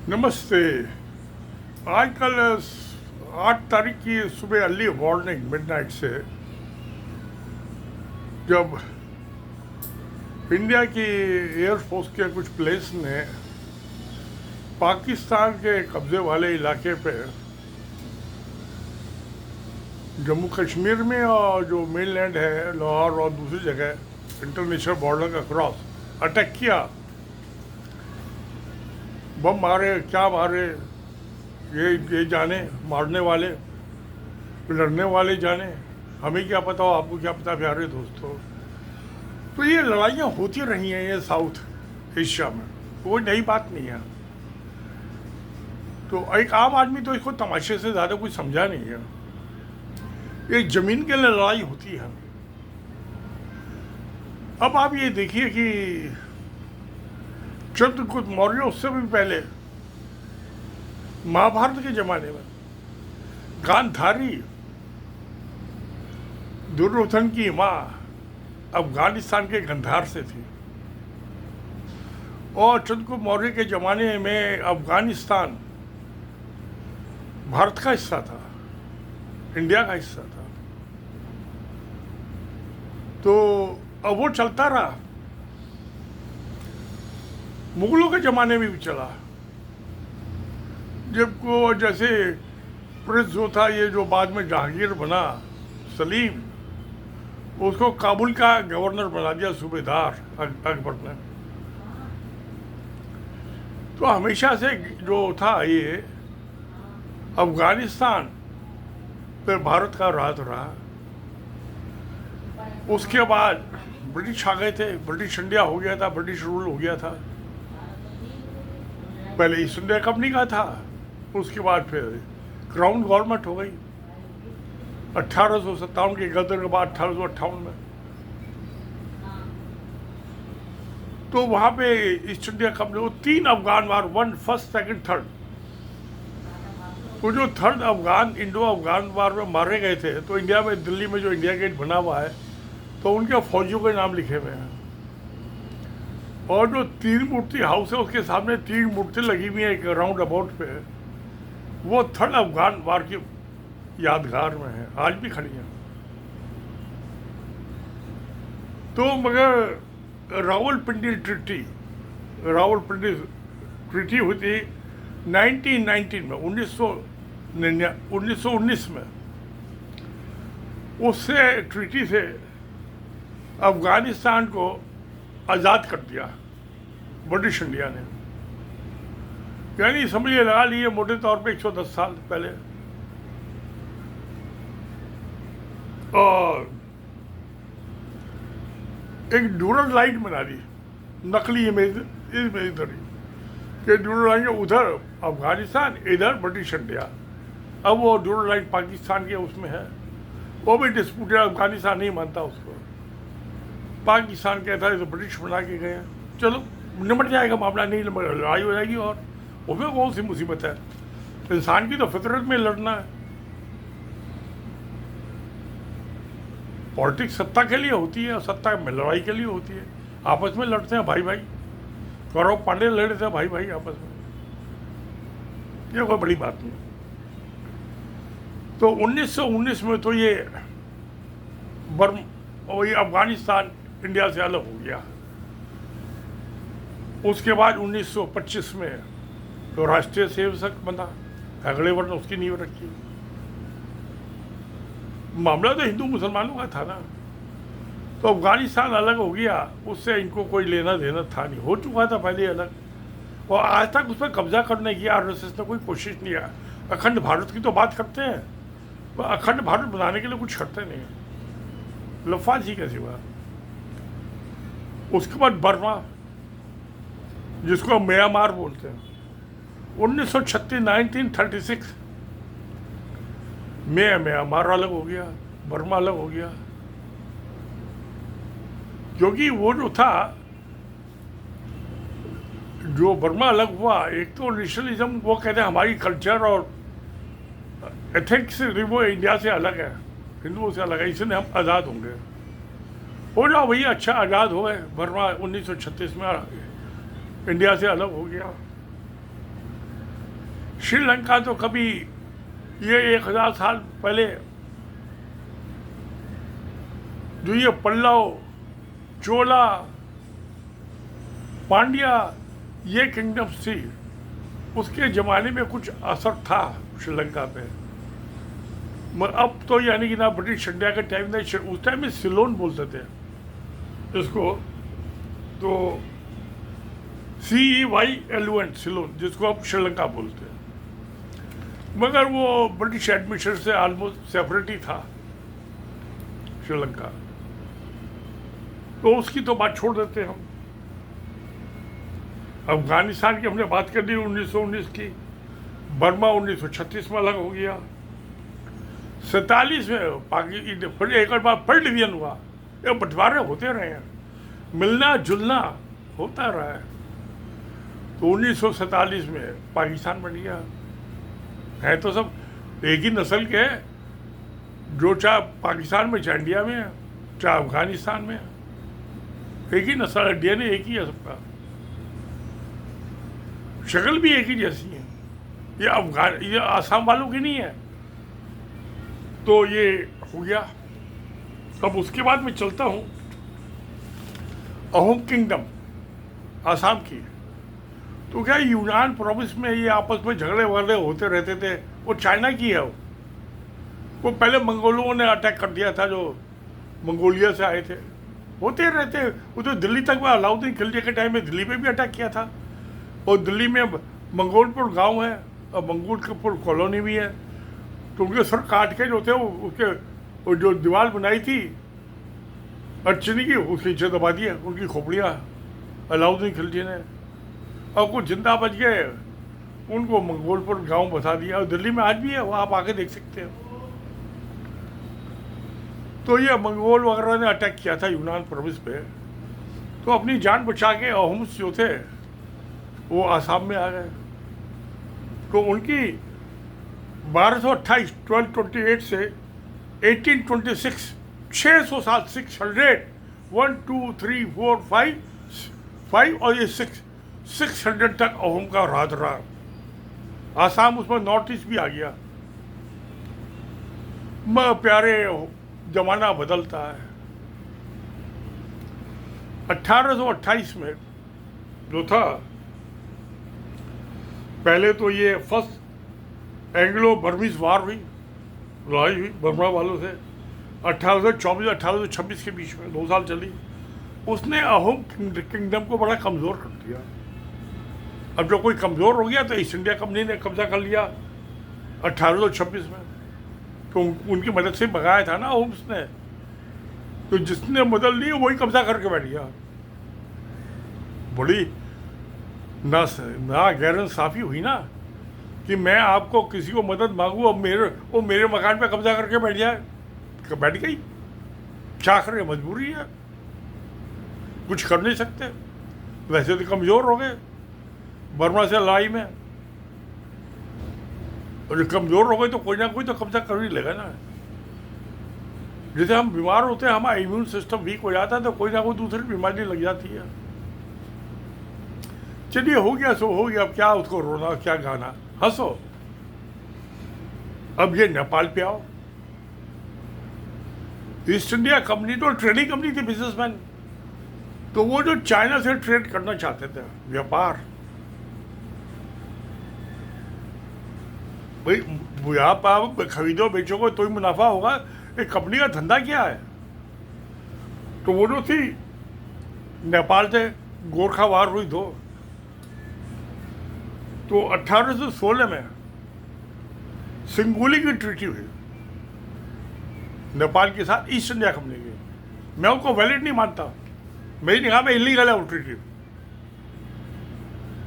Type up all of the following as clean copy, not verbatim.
नमस्ते। आजकल 8 तारीख की सुबह अर्ली मॉर्निंग मिडनाइट से जब इंडिया की एयरफोर्स के कुछ प्लेन्स ने पाकिस्तान के कब्जे वाले इलाके पे जम्मू कश्मीर में और जो मेनलैंड है लाहौर और दूसरी जगह इंटरनेशनल बॉर्डर का क्रॉस अटैक किया, बम मारे, क्या मारे ये जाने, मारने वाले लड़ने वाले जाने, हमें क्या पता हो, आपको क्या पता प्यारे दोस्तों। तो ये लड़ाइयाँ होती रही हैं ये साउथ एशिया में, कोई नई बात नहीं है। तो एक आम आदमी तो इसको तमाशे से ज़्यादा कुछ समझा नहीं है। एक ज़मीन के लिए लड़ाई होती है। अब आप ये देखिए कि चंद्रगुप्त मौर्य उससे भी पहले महाभारत के ज़माने में गांधारी दुर्योधन की माँ अफगानिस्तान के गंधार से थी और चंद्रगुप्त मौर्य के ज़माने में अफगानिस्तान भारत का हिस्सा था, इंडिया का हिस्सा था। तो अब वो चलता रहा, मुगलों के ज़माने में भी चला। जब को जैसे प्रिंस जो था, ये जो बाद में जहांगीर बना, सलीम, उसको काबुल का गवर्नर बना दिया सूबेदार अकबर ने। तो हमेशा से जो था ये अफगानिस्तान पे भारत का राज रहा। उसके बाद ब्रिटिश आ गए थे, ब्रिटिश इंडिया हो गया था, ब्रिटिश रूल हो गया था। पहले ईस्ट इंडिया कंपनी का था, उसके बाद फिर क्राउन गवर्नमेंट हो गई 1857 के गदर के बाद 1858 में। तो वहाँ पे ईस्ट इंडिया कंपनी वो 3 अफगान वार, 1 फर्स्ट सेकंड थर्ड। तो जो थर्ड अफगान इंडो अफगान वार में मारे गए थे, तो इंडिया में दिल्ली में जो इंडिया गेट बना हुआ है तो उनके फौजियों के नाम लिखे हुए हैं। और जो 3 मूर्ति हाउस है उसके सामने 3 मूर्ति लगी हुई है एक राउंड अबाउट पे, वो थर्ड अफगान वार की यादगार में है, आज भी खड़ी है। तो मगर रावलपिंडी ट्रीटी हुई थी 1919 में, 1919 में। उससे ट्रीटी से अफगानिस्तान को आज़ाद कर दिया ब्रिटिश इंडिया ने। यानी समझिए, लगा लिए मोटे तौर पे 110 साल पहले। और एक ड्यूरल लाइन बना दी, नकली इमेजरी कि ड्यूरल लाइन उधर अफगानिस्तान, इधर ब्रिटिश इंडिया। अब वो ड्यूरल लाइन पाकिस्तान के उसमें है, वो भी डिस्प्यूटेड, अफगानिस्तान नहीं मानता उसको। पाकिस्तान कहता है तो ब्रिटिश बना के गए हैं। चलो निमट जाएगा मामला, नहीं निमट, लड़ाई हो जाएगी। और उसमें कौन सी मुसीबत है, इंसान की तो फितरत में लड़ना है। पॉलिटिक्स सत्ता के लिए होती है, सत्ता में लड़ाई के लिए होती है। आपस में लड़ते हैं भाई भाई, कौरव पांडे लड़ रहे थे भाई भाई आपस में, ये कोई बड़ी बात नहीं। तो 1919 में तो ये अफगानिस्तान इंडिया से अलग हो गया। उसके बाद 1925 में तो राष्ट्रीय सेवक बना, हेगड़े ने उसकी नींव रखी। मामला तो हिंदू मुसलमानों का था ना। तो अफगानिस्तान अलग हो गया, उससे इनको कोई लेना देना था नहीं, हो चुका था पहले अलग। और आज तक उस पर कब्जा करने की आरएसएस ने कोई कोशिश नहीं है। अखंड भारत की तो बात करते हैं, पर अखंड भारत बनाने के लिए कुछ करते नहीं है, लफाजी के सिवा। उसके बाद बर्मा, जिसको म्यांमार बोलते हैं, 1936 में म्यांमार अलग हो गया, बर्मा अलग हो गया। क्योंकि वो जो था, जो बर्मा अलग हुआ, एक तो नेशनलिज्म, वो कहते हैं हमारी कल्चर और एथिक्स वो इंडिया से अलग है, हिंदुओं से अलग है, इसलिए हम आज़ाद होंगे। हो जाओ भैया, अच्छा आज़ाद हो गए। बर्मा 1936 में इंडिया से अलग हो गया। श्रीलंका तो कभी ये 1000 साल पहले जो ये पल्लव, चोला, पांड्या ये किंगडम्स थी, उसके ज़माने में कुछ असर था श्रीलंका पे। मगर अब तो यानी कि ना ब्रिटिश इंडिया के टाइम में, उस टाइम में सिलोन बोलते थे इसको, तो CEYLON सिलोन, जिसको अब श्रीलंका बोलते हैं। मगर वो ब्रिटिश एडमिनिस्ट्रेशन से ऑलमोस्ट सेपरेट ही था श्रीलंका, तो उसकी तो बात छोड़ देते हैं हम। अफगानिस्तान की हमने बात कर ली 1919 की, बर्मा 1936 में अलग हो गया, 47 में फिर एक और बार फिर डिवीजन हुआ। ये बंटवारे होते रहे हैं, मिलना जुलना होता रहा है। तो 1947 में पाकिस्तान बन गया। है तो सब एक ही नस्ल के, जो चाहे पाकिस्तान में चाहे इंडिया में है, चाहे अफगानिस्तान में है, एक ही नस्ल है, DNA एक ही है सबका, शक्ल भी एक ही जैसी है। ये आसाम वालों की नहीं है। तो ये हो गया। अब उसके बाद मैं चलता हूँ अहोम किंगडम आसाम की। तो क्या यूनान प्रोविंस में ये आपस में झगड़े वगड़े होते रहते थे। वो चाइना की है। वो पहले मंगोलों ने अटैक कर दिया था, जो मंगोलिया से आए थे, होते रहते। वो तो दिल्ली तक में अलाउद्दीन खिलजी के टाइम में दिल्ली पे भी अटैक किया था। और दिल्ली में मंगोलपुर गांव है और मंगोलपुर कॉलोनी भी है। तो उनके सर काट के जो थे वो जो दीवार बनाई थी अर्चनी की, उसकी नीचे दबा दिया उनकी खोपड़ियाँ अलाउद्दीन खिलजी ने। और कुछ जिंदा बच गए, उनको मंगोलपुर गांव बता दिया। और दिल्ली में आज भी है, वो आप आके देख सकते हो। तो ये मंगोल वगैरह ने अटैक किया था यूनान प्रोविंस पे। तो अपनी जान बचा के अहोम्स जो थे वो आसाम में आ गए। तो उनकी 1228 1228 से 1826 600 साल 600 1 2 3 4 5 और ये 600 तक अहोम का राज रहा। आसाम उसमें नॉर्थ ईस्ट भी आ गया। प्यारे जमाना बदलता है। 1828 में जो था, पहले तो ये फर्स्ट एंग्लो बर्मीज वार हुई, लड़ाई हुई बर्मा वालों से 1824 1826 के बीच में 2 साल चली। उसने अहोम किंगडम को बड़ा कमज़ोर कर दिया। अब जो कोई कमज़ोर हो गया तो ईस्ट इंडिया कंपनी ने कब्जा कर लिया 1826 में। तो उनकी मदद से भगाया था ना अहोम्स ने। तो जिसने मदद ली वही कब्जा करके बैठ गया। बड़ी ना गैर-इंसाफ़ी हुई ना कि मैं आपको किसी को मदद मांगूँ और वो मेरे मकान पे कब्जा करके बैठ जाए। बैठ गई, क्या करे, मजबूरी है, कुछ कर नहीं सकते। वैसे तो कमज़ोर हो गए बर्मा से लड़ाई में, और जब कमज़ोर हो गए तो कोई ना कोई तो कब्जा कर ही लेगा ना। जैसे हम बीमार होते हैं, हमारा इम्यून सिस्टम वीक हो जाता है तो कोई ना कोई दूसरी बीमारी लग जाती है। चलिए हो गया सो हो गया, अब क्या उसको रोना, क्या गाना, हंसो। अब ये नेपाल पे आओ। ईस्ट इंडिया कंपनी तो ट्रेडिंग कंपनी थी, बिजनेसमैन। तो वो जो चाइना से ट्रेड करना चाहते थे, व्यापार, भाई आप खरीदो बेचोगे तो ही मुनाफा होगा। एक कंपनी का धंधा क्या है। तो वो जो थी नेपाल से गोरखा वार हुई तो 1816 में सिंगोली की ट्रीटी हुई नेपाल के साथ ईस्ट इंडिया कंपनी की। मैं उसको वैलिड नहीं मानता, मेरी निगाह में इलीगल है वो ट्रीटी।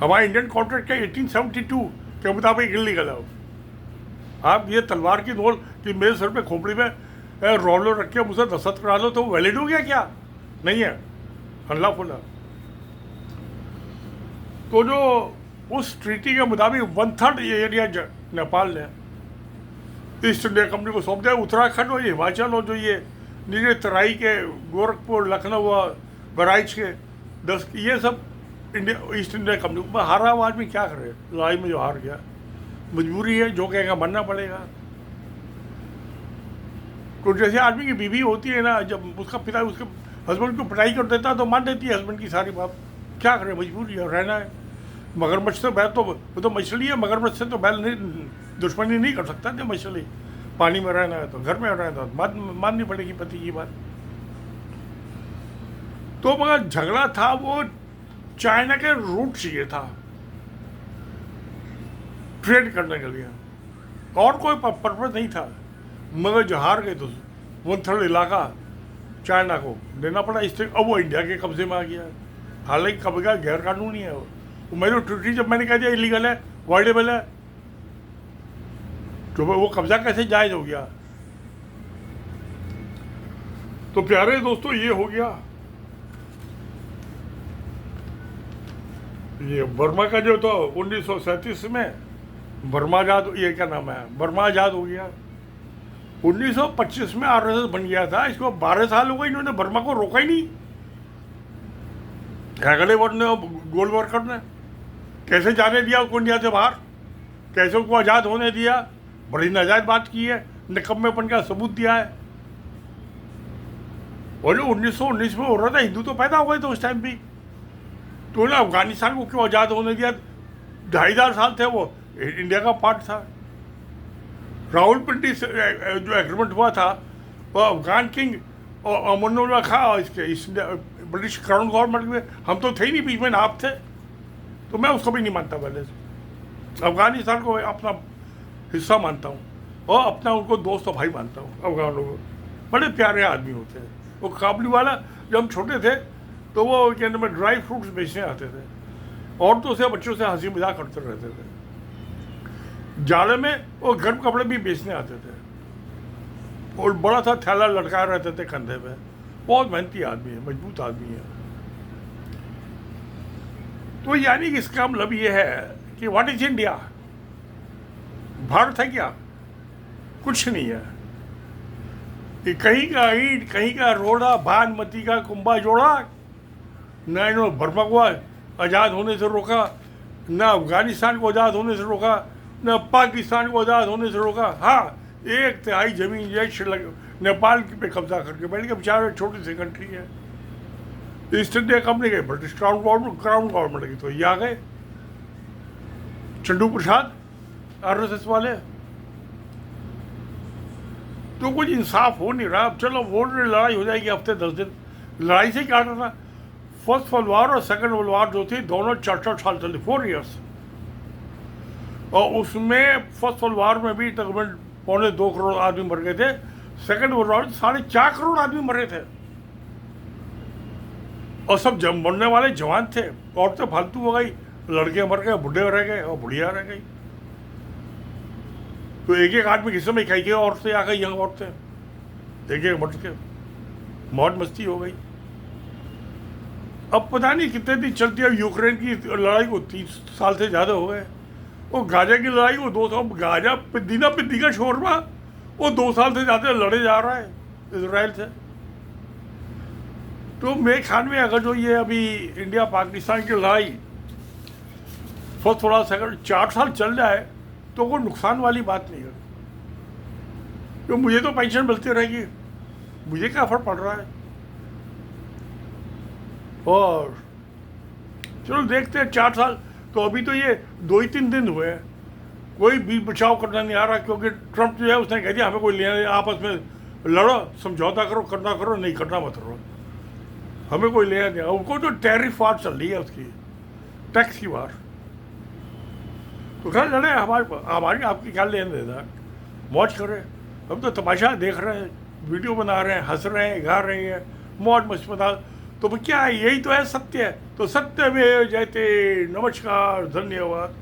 हमारा इंडियन कॉन्ट्रैक्ट का 1872 के मुताबिक इलीगल है वो। आप ये तलवार की नोल कि मेरे सर पे खोपड़ी में रोलर रख के मुझसे दस्तखत करा लो तो वैलिड हो गया क्या? नहीं है, अल्लाह खुला। तो जो उस ट्रीटी के मुताबिक 1/3 एरिया नेपाल ने ईस्ट इंडिया कंपनी को सौंप दिया। उत्तराखंड और हिमाचल और जो ये नीचे तराई के गोरखपुर, लखनऊ और बहराइच के 10, ये सब ईस्ट इंडिया कंपनी। हारा आदमी क्या करे, लड़ाई में जो हार गया मजबूरी है, जो कहेगा मानना पड़ेगा। तो जैसे आदमी की बीवी होती है ना, जब उसका पिता उसके हस्बैंड को पिटाई कर देता है तो मान देती है हस्बैंड की सारी बात। क्या करे, मजबूरी है, रहना है। मगरमच्छ से बैल तो वो तो मछली है, मगरमच्छ से तो बैल नहीं, दुश्मनी नहीं कर सकता थे मछली। पानी में रहना है तो घर में रहना है तो माननी पड़ेगी पति की बात। तो मगर झगड़ा था वो चाइना के रूट से ये था, ट्रेड करने के लिए, और कोई पर्पज नहीं था। मगर जो हार गए तो 1/3 इलाका चाइना को देना पड़ा, इससे अब वो इंडिया के कब्जे में आ गया। हालांकि कब्जा गैर कानूनी है वो मेरे ट्रिटी जब मैंने कह दिया इलीगल है, वाइडेबल है, तो वो कब्जा कैसे जायज हो गया। तो प्यारे दोस्तों, ये हो गया ये बर्मा का जो तो 1937 में बर्मा आजाद, ये क्या नाम है, बर्मा आजाद हो गया। 1925 में आरएसएस बन गया था, इसको 12 साल हो गए, इन्होंने बर्मा को रोका ही नहीं। हैगड़े वर्ड ने गोलवर्कर ने कैसे जाने दिया उसको इंडिया से बाहर, कैसे उसको आज़ाद होने दिया, बड़ी नाजायज बात की है, निकम्मेपन का सबूत दिया है। और 1919 में हो रहा था, हिंदू तो पैदा हो गए थे उस टाइम भी, तो उन्होंने अफगानिस्तान को क्यों आज़ाद होने दिया। 2.5 साल थे वो इंडिया का पार्ट था। रावलपिंडी से जो एग्रीमेंट हुआ था वो अफगान किंग और अमनुल्लाह खां इसके ब्रिटिश क्राउन गवर्नमेंट में, हम तो थे ही नहीं बीच में, आप थे, तो मैं उसको भी नहीं मानता पहले से। अफगानिस्तान को अपना हिस्सा मानता हूँ और अपना उनको दोस्त और भाई मानता हूँ। अफगानों को बड़े प्यारे आदमी होते हैं। वो काबुली वाला जब हम छोटे थे तो वो कहने में ड्राई फ्रूट्स बेचने आते थे, औरतों से बच्चों से हंसी मजाक करते रहते थे। जाड़े में वो गर्म कपड़े भी बेचने आते थे और बड़ा सा थैला लटकाए रहते थे कंधे पे। बहुत मेहनती आदमी है, मजबूत आदमी है। तो यानी कि इसका मतलब ये है कि व्हाट इज इंडिया, भारत है क्या, कुछ नहीं है। कि कहीं का ईंट, कहीं का रोड़ा, भानमती का कुंभा जोड़ा, न इन्होंने बर्मा को आज़ाद होने से रोका, न अफगानिस्तान को आज़ाद होने से रोका, न पाकिस्तान को आज़ाद होने से रोका। हाँ, 1/3 जमीन जो श्रीलंका नेपाल पे कब्जा करके बैठ गए, बेचारे छोटी सी कंट्री है। ईस्ट इंडिया कंपनी गए, ब्रिटिश क्राउन गवर्नमेंट की, तो ये आ गए चंडू प्रसाद आरएसएस वाले। तो कुछ इंसाफ हो नहीं रहा। अब चलो वोट में लड़ाई हो जाएगी हफ्ते 10 दिन, लड़ाई से क्या करना। फर्स्ट वर्ल्ड वॉर और सेकंड वर्ल्ड वॉर जो थी दोनों 4 साल चली, 4 ईयर्स। और उसमें फर्स्ट वर्ल्ड वॉर में भी तकरीबन 2.25 करोड़ आदमी मर गए थे। सेकंड वर्ल्ड वॉर 4.5 करोड़ आदमी मरे थे, और सब मरने वाले जवान थे। औरतें फालतू हो गई, लड़के मर गए, बुढ़े रह गए और बुढ़िया रह गई। तो एक आदमी किस्म में कई औरतें आ गई, यंग औरतें, एक मर के मौज मस्ती हो गई। अब पता नहीं कितने दिन चलती है। यूक्रेन की लड़ाई को 30 साल से ज़्यादा हो गए। वो गाजा की लड़ाई को 2 साल, गाजा पिद्दी का शोरमा वो 2 साल से ज़्यादा लड़े जा रहा है इसराइल से। तो मेरे ख्याल में अगर जो ये अभी इंडिया पाकिस्तान की लड़ाई फर्स्ट थोड़ा सेकंड 4 साल चल जाए तो कोई नुकसान वाली बात नहीं है। तो मुझे तो पेंशन मिलती रहेगी, मुझे क्या फर्क पड़ रहा है। और चलो देखते हैं 4 साल, तो अभी तो ये 2 ही 3 दिन हुए हैं, कोई भी बचाव करना नहीं आ रहा। क्योंकि ट्रम्प जो है उसने कह दिया हमें कोई लेना, आपस में लड़ो, समझौता करो, करना करो, नहीं करना मत करो, हमें कोई लेना नहीं। उनको जो टैरिफ वार चल रही है उसकी, टैक्स की वार, तो खैर लड़े, हमारी आपकी क्या लेना देना, मौज करें। हम तो तमाशा देख रहे हैं, वीडियो बना रहे हैं, हंस रहे हैं, गा रहे हैं, मौज मस्ती बता। तो क्या है, यही तो है सत्य है। तो सत्य में जयते। नमस्कार, धन्यवाद।